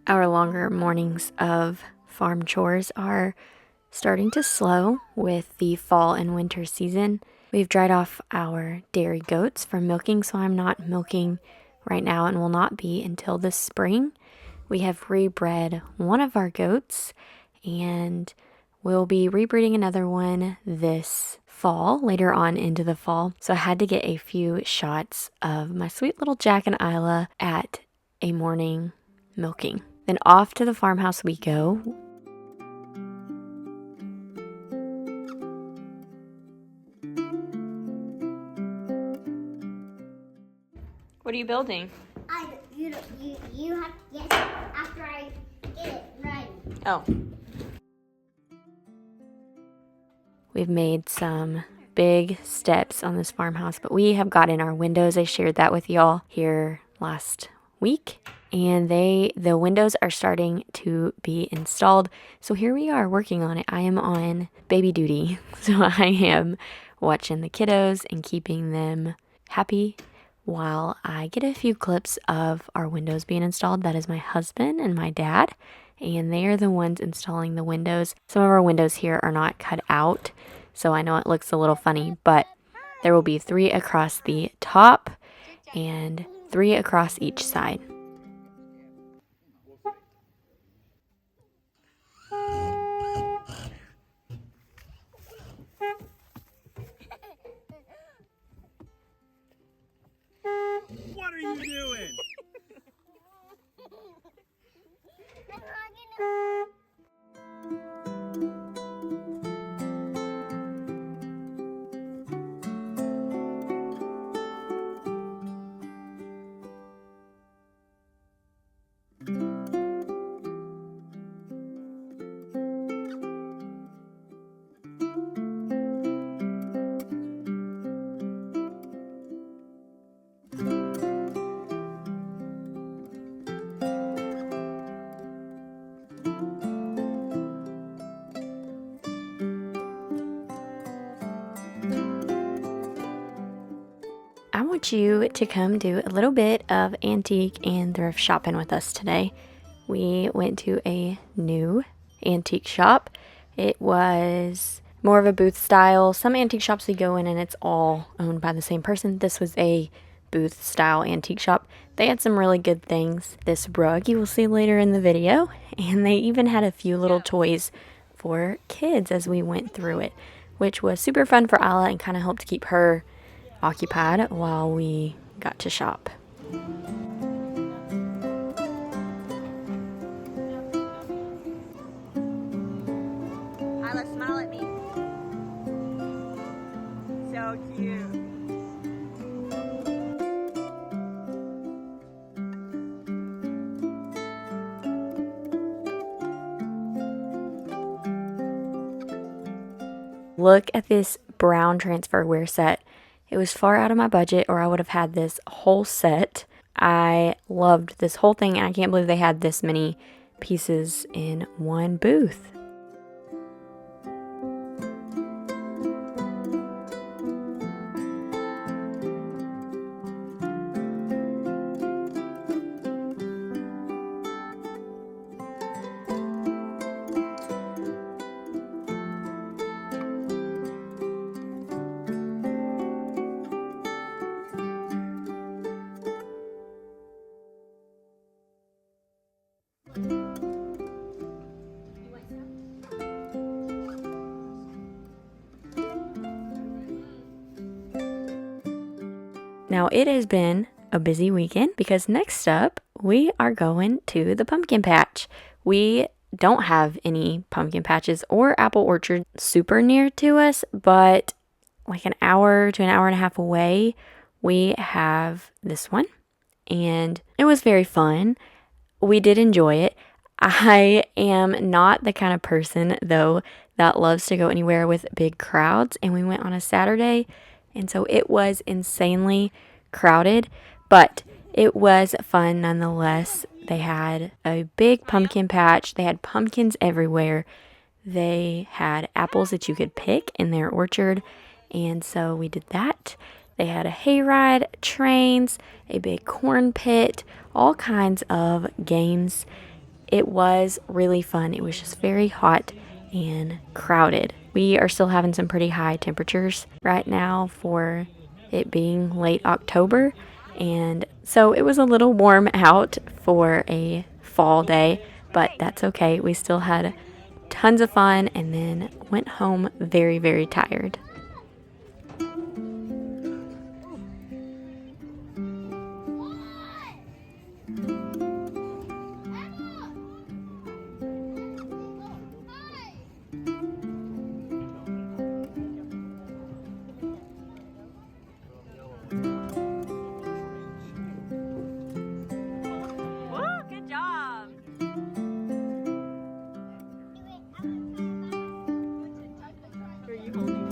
Our longer mornings of farm chores are starting to slow with the fall and winter season. We've dried off our dairy goats from milking, so I'm not milking right now and will not be until this spring. We have rebred one of our goats and we'll be rebreeding another one this fall, later on into the fall. So I had to get a few shots of my sweet little Jack and Isla at a morning milking. Then off to the farmhouse we go. What are you building? You have to guess after I get it ready. Oh. We've made some big steps on this farmhouse, but we have got in our windows. I shared that with y'all here last week. And the windows are starting to be installed. So here we are working on it. I am on baby duty. So I am watching the kiddos and keeping them happy while I get a few clips of our windows being installed. That is my husband and my dad, and they are the ones installing the windows. Some of our windows here are not cut out, so I know it looks a little funny, but there will be 3 across the top and 3 across each side. What are you doing? I want you to come do a little bit of antique and thrift shopping with us today. We went to a new antique shop. It was more of a booth style. Some antique shops we go in and it's all owned by the same person. This was a booth style antique shop. They had some really good things. This rug you will see later in the video, and they even had a few little toys for kids as we went through it, which was super fun for Isla and kind of helped keep her occupied while we got to shop. Isla, smile at me. So cute. Look at this brown transferware set. It was far out of my budget, or I would have had this whole set. I loved this whole thing, and I can't believe they had this many pieces in one booth. Now, it has been a busy weekend because next up, we are going to the pumpkin patch. We don't have any pumpkin patches or apple orchards super near to us, but like an hour to an hour and a half away, we have this one, and it was very fun. We did enjoy it. I am not the kind of person, though, that loves to go anywhere with big crowds, and we went on a Saturday, and so it was insanely crowded, but it was fun nonetheless. They had a big pumpkin patch. They had pumpkins everywhere. They had apples that you could pick in their orchard, and so we did that. They had a hayride, trains, a big corn pit, all kinds of games. it was really fun. It was just very hot and crowded. We are still having some pretty high temperatures right now for it being late October, and so it was a little warm out for a fall day, but that's okay. We still had tons of fun and then went home very, very tired. Woo, good job. Are you holding?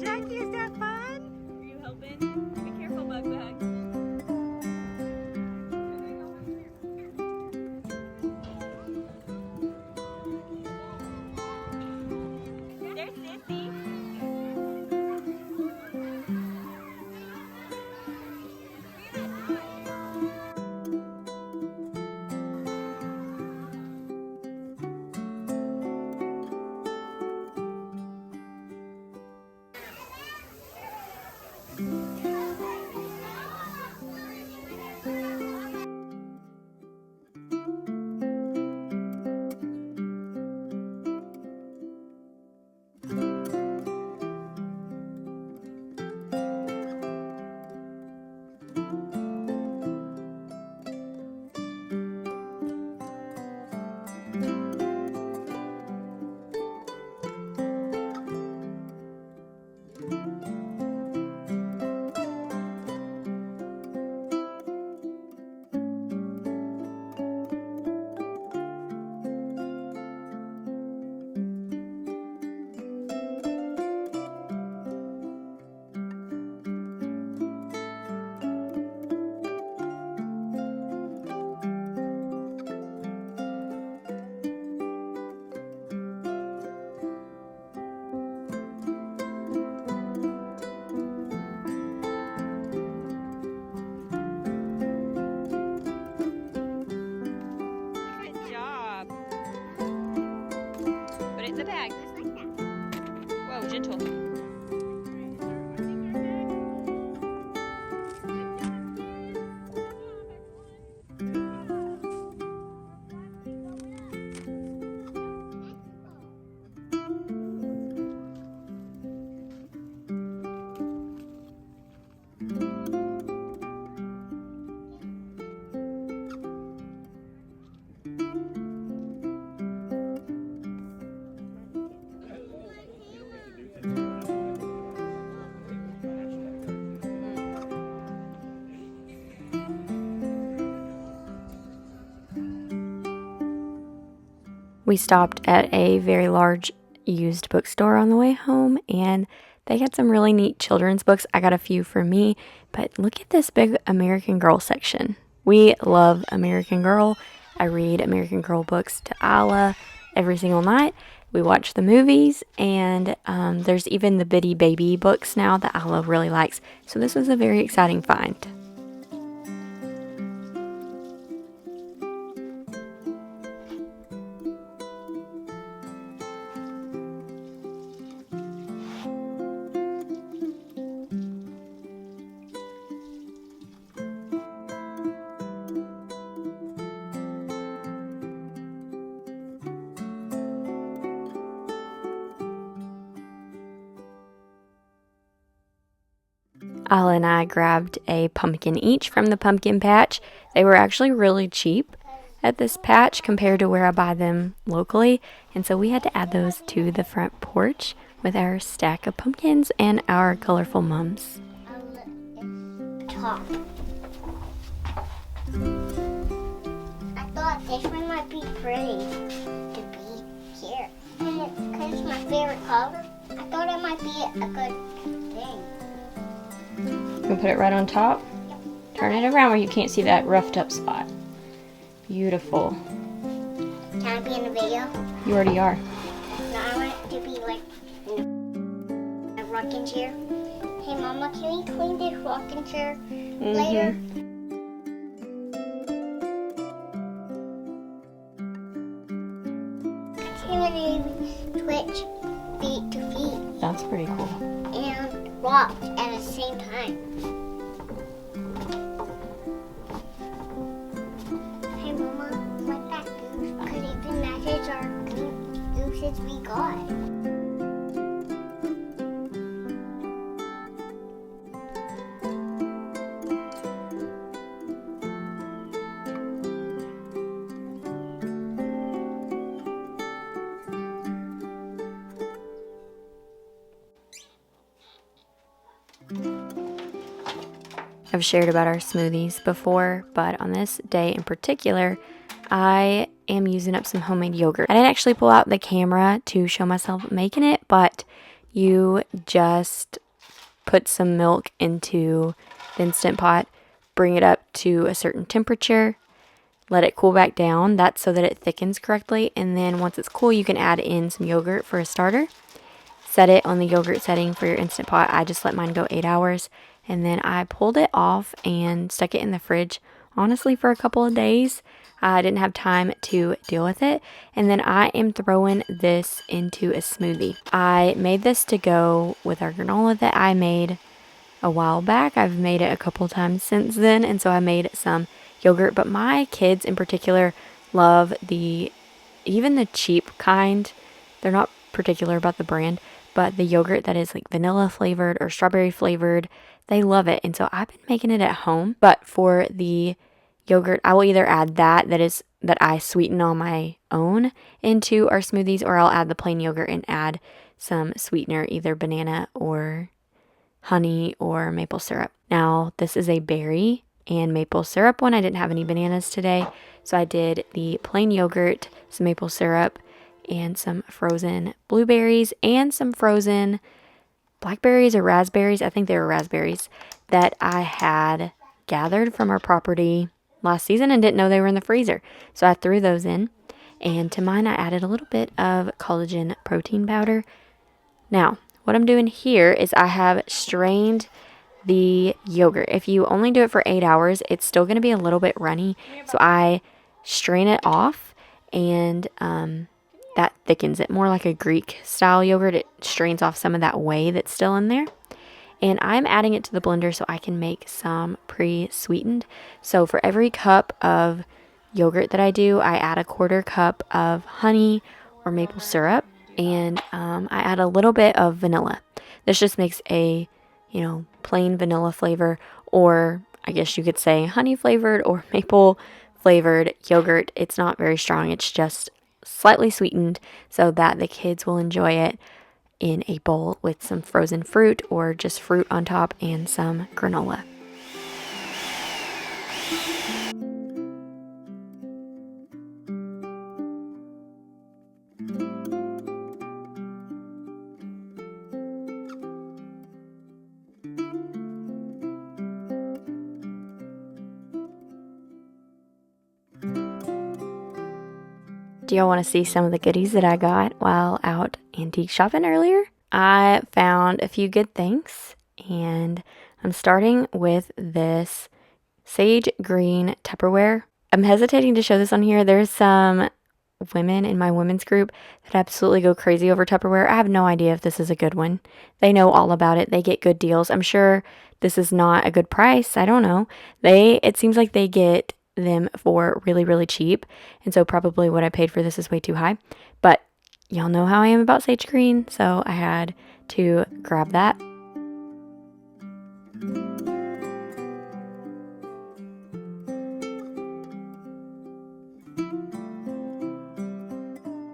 Jackie, is that fun? Are you helping? Be careful, Bug Bug. There's Sissy. Good job. Put it in the bag. Whoa, gentle. We stopped at a very large used bookstore on the way home, and they had some really neat children's books. I got a few for me, but look at this big American Girl section. We love American Girl. I read American Girl books to Isla every single night. We watch the movies, and there's even the Bitty Baby books now that Isla really likes. So this was a very exciting find. Isla and I grabbed a pumpkin each from the pumpkin patch. They were actually really cheap at this patch compared to where I buy them locally, and so we had to add those to the front porch with our stack of pumpkins and our colorful mums. Top. I thought this one might be pretty to be here. And it's because it's my favorite color. I thought it might be a good thing. You can put it right on top. Turn it around where you can't see that roughed up spot. Beautiful. Can I be in the video? You already are. No, I want it to be like in a rocking chair. Hey, Mama, can we clean this rocking chair later? rocked at the same time. Hey, Mama, what that goose could even matches our gooses we got. I've shared about our smoothies before, but on this day in particular, I am using up some homemade yogurt. I didn't actually pull out the camera to show myself making it, but you just put some milk into the Instant Pot, bring it up to a certain temperature, let it cool back down. That's so that it thickens correctly, and then once it's cool, you can add in some yogurt for a starter. Set it on the yogurt setting for your Instant Pot. I just let mine go 8 hours. And then I pulled it off and stuck it in the fridge, honestly, for a couple of days. I didn't have time to deal with it. And then I am throwing this into a smoothie. I made this to go with our granola that I made a while back. I've made it a couple times since then. And so I made some yogurt. But my kids in particular love even the cheap kind. They're not particular about the brand, but the yogurt that is like vanilla flavored or strawberry flavored, they love it. And so I've been making it at home. But for the yogurt, I will either add that I sweeten on my own into our smoothies, or I'll add the plain yogurt and add some sweetener, either banana or honey or maple syrup. Now, this is a berry and maple syrup one. I didn't have any bananas today, so I did the plain yogurt, some maple syrup, and some frozen blueberries and some frozen blackberries or raspberries. I think they were raspberries that I had gathered from our property last season and didn't know they were in the freezer. So I threw those in, and to mine I added a little bit of collagen protein powder. Now, what I'm doing here is I have strained the yogurt. If you only do it for 8 hours, it's still going to be a little bit runny. So I strain it off, and that thickens it, more like a Greek style yogurt. It strains off some of that whey that's still in there. And I'm adding it to the blender so I can make some pre-sweetened. So for every cup of yogurt that I do, I add a 1/4 cup of honey or maple syrup, and I add a little bit of vanilla. This just makes a, plain vanilla flavor, or I guess you could say honey flavored or maple flavored yogurt. It's not very strong. It's just slightly sweetened so that the kids will enjoy it in a bowl with some frozen fruit or just fruit on top and some granola. Do y'all want to see some of the goodies that I got while out antique shopping earlier? I found a few good things, and I'm starting with this sage green Tupperware. I'm hesitating to show this on here. There's some women in my women's group that absolutely go crazy over Tupperware. I have no idea if this is a good one. They know all about it. They get good deals. I'm sure this is not a good price. I don't know. It seems like they get them for really, really cheap, and so probably what I paid for this is way too high, but y'all know how I am about sage green, so I had to grab that.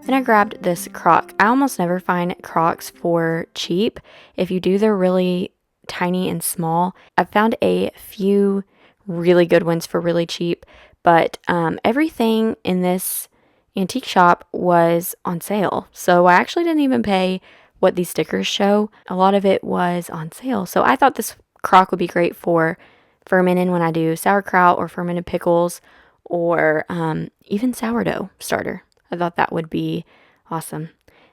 Then I grabbed this crock. I almost never find crocks for cheap. If you do, they're really tiny and small. I found a few really good ones for really cheap, but everything in this antique shop was on sale. So I actually didn't even pay what these stickers show. A lot of it was on sale. So I thought this crock would be great for fermenting when I do sauerkraut or fermented pickles, or even sourdough starter. I thought that would be awesome.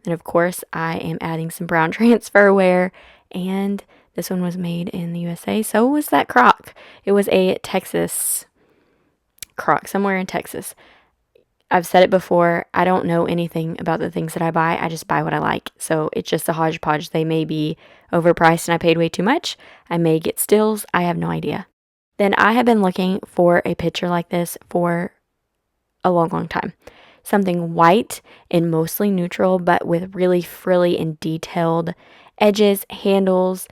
And of course, I am adding some brown transferware, and this one was made in the USA. So was that crock. It was a Texas crock, somewhere in Texas. I've said it before, I don't know anything about the things that I buy. I just buy what I like. So it's just a hodgepodge. They may be overpriced and I paid way too much. I may get steals. I have no idea. Then I have been looking for a picture like this for a long, long time. Something white and mostly neutral, but with really frilly and detailed edges, handles,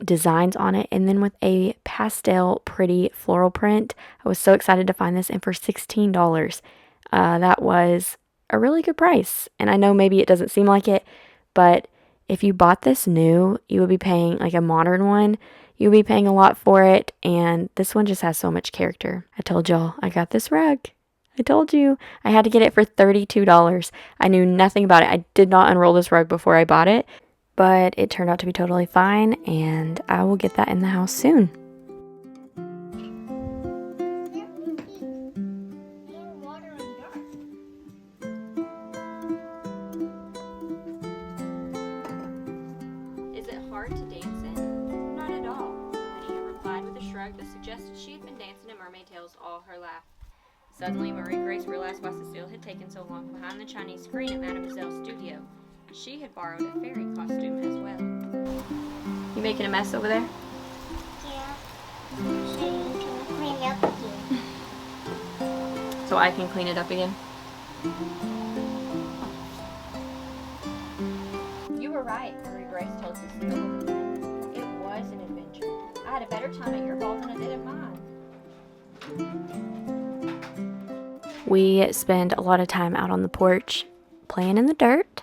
designs on it, and then with a pastel pretty floral print. I was so excited to find this, and for $16. That was a really good price. And I know maybe it doesn't seem like it, but if you bought this new, you would be paying, like a modern one, you would be paying a lot for it. And this one just has so much character. I told y'all I got this rug. I told you I had to get it for $32. I knew nothing about it. I did not unroll this rug before I bought it, but it turned out to be totally fine, and I will get that in the house soon. Is it hard to dance in? Not at all. Lydia replied with a shrug that suggested she had been dancing in mermaid tails all her life. Suddenly, Marie Grace realized why Cecile had taken so long behind the Chinese screen at Mademoiselle's studio. She had borrowed a fairy costume as well. You making a mess over there? Yeah. So you can clean it up again. So I can clean it up again? You were right, Marie Grace told Cecile. It was an adventure. I had a better time at your ball than I did at mine. We spend a lot of time out on the porch playing in the dirt,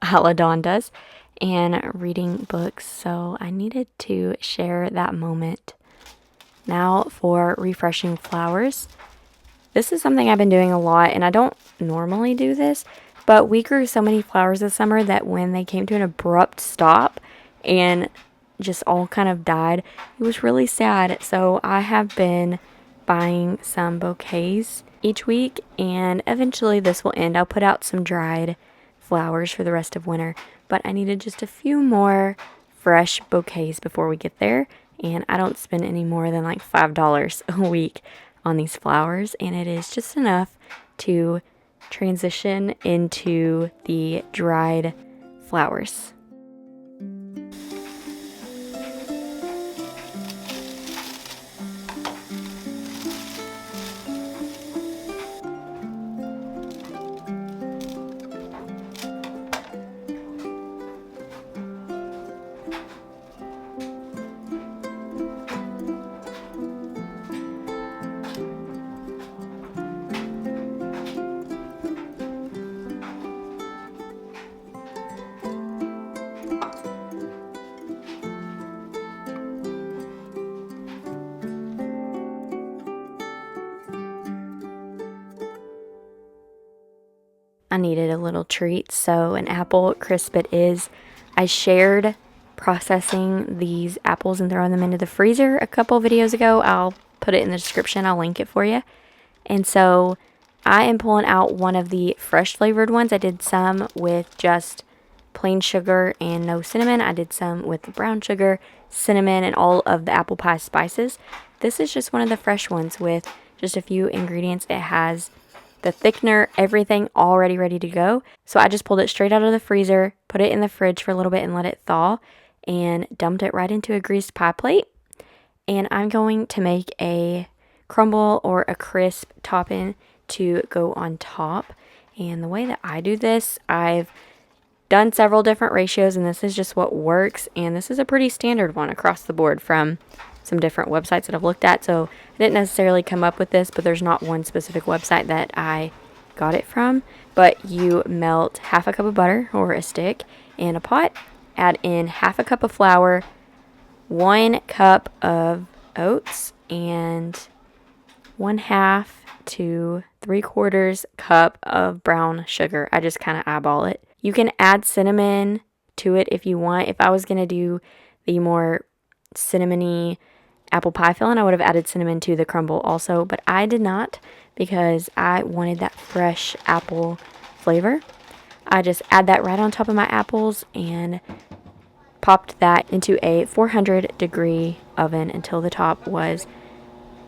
a la Dawn does, and reading books, so I needed to share that moment. Now for refreshing flowers. This is something I've been doing a lot, and I don't normally do this, but we grew so many flowers this summer that when they came to an abrupt stop and just all kind of died, it was really sad. So I have been buying some bouquets each week, and eventually this will end. I'll put out some dried flowers for the rest of winter, but I needed just a few more fresh bouquets before we get there, and I don't spend any more than like $5 a week on these flowers, and it is just enough to transition into the dried flowers. I needed a little treat, so an apple crisp it is. I shared processing these apples and throwing them into the freezer a couple videos ago. I'll put it in the description. I'll link it for you. And so I am pulling out one of the fresh flavored ones. I did some with just plain sugar and no cinnamon. I did some with brown sugar, cinnamon, and all of the apple pie spices. This is just one of the fresh ones with just a few ingredients. It has the thickener, everything already ready to go. So I just pulled it straight out of the freezer, put it in the fridge for a little bit and let it thaw, and dumped it right into a greased pie plate. And I'm going to make a crumble or a crisp topping to go on top. And the way that I do this, I've done several different ratios, and this is just what works. And this is a pretty standard one across the board from some different websites that I've looked at. So I didn't necessarily come up with this, but there's not one specific website that I got it from. But you melt half a cup of butter or a stick in a pot, add in half a cup of flour, 1 cup of oats, and 1/2 to 3/4 cup of brown sugar. I just kind of eyeball it. You can add cinnamon to it if you want. If I was going to do the more cinnamony apple pie filling, I would have added cinnamon to the crumble also, but I did not because I wanted that fresh apple flavor. I just add that right on top of my apples and popped that into a 400-degree oven until the top was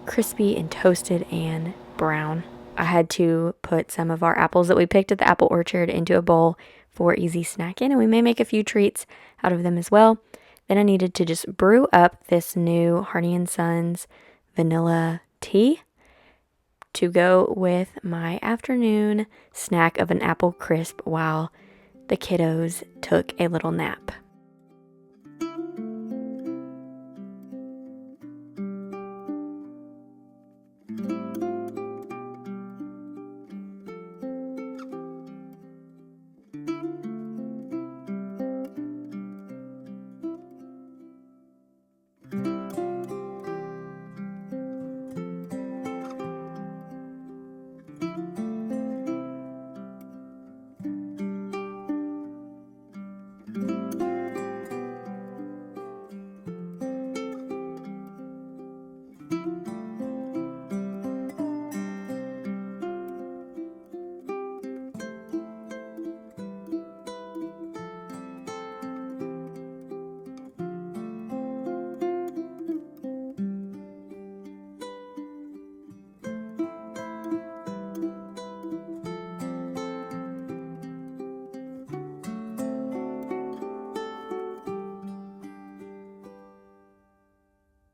crispy and toasted and brown. I had to put some of our apples that we picked at the apple orchard into a bowl for easy snacking, and we may make a few treats out of them as well. Then I needed to just brew up this new Hardy & Sons vanilla tea to go with my afternoon snack of an apple crisp while the kiddos took a little nap.